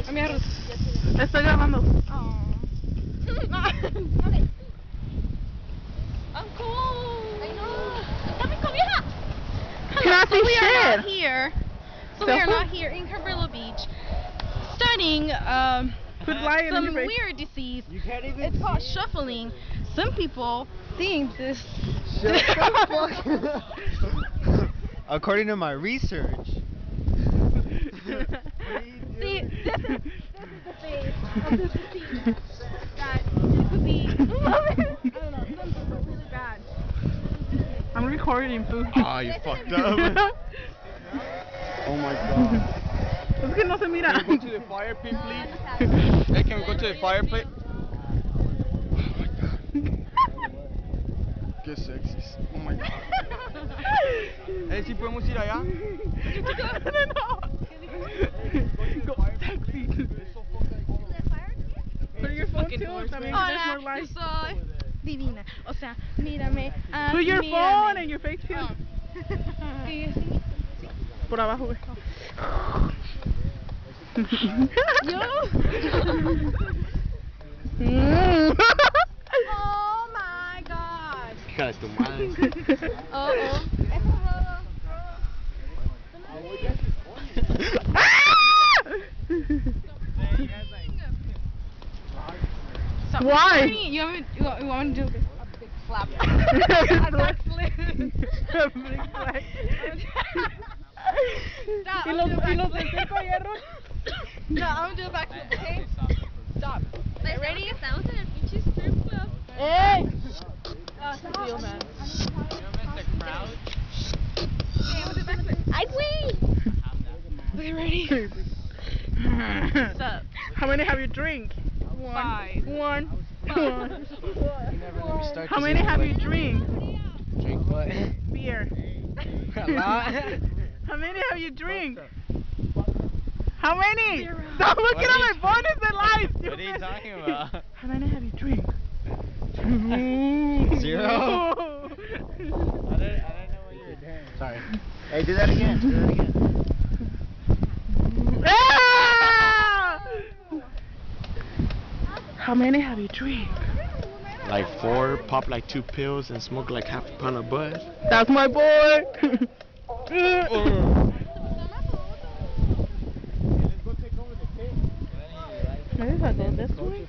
Estoy grabando. Okay. I'm cold. I know. Cannot see we are shit. not here. So we are not here in Cabrillo Beach studying some weird disease. It's called shuffling. Some people think this. Shut the fuck. According to my research. See, this is the phase of this disease that it could be, I don't know, something really bad. I'm recording, food. Ah, you fucked up. Oh my god. Es que no se mira. Can we go to the fire pit, please? Hey, can we go to the fire pit? Oh my god. Qué sexy. Oh my god. Hey, ¿sí podemos ir allá? Go sexy. Put your phone too. También there's more light. Yo soy divina. O sea, mírame. Put your phone and your face too. Sí. Por abajo, güey. Yo. Oh my gosh. Hija de tu madre. Oh. Stop. Why? You want to do a big slap? A backflip. A big flag. Stop. Y los del circo hierro. No, I'm gonna do a backflip, okay? Stop. Like, ready? Estamos en el pinche strip club. Hey! Real man. ¡Ay, güey! Okay, ready? Stop. How many have you drink? Five. One. Start How many have you drink? Drink what? Beer. A lot. How many have you drink? How many? Stop looking at my phone, it's the live. What are you talking about? How many have you drink? 0. I don't know what you were doing. Sorry. Hey, do that again. Do that again. Ah! How many have you drink? Like 4, pop like 2 pills, and smoke like half a pound of bud. That's my boy. Maybe if I go this way.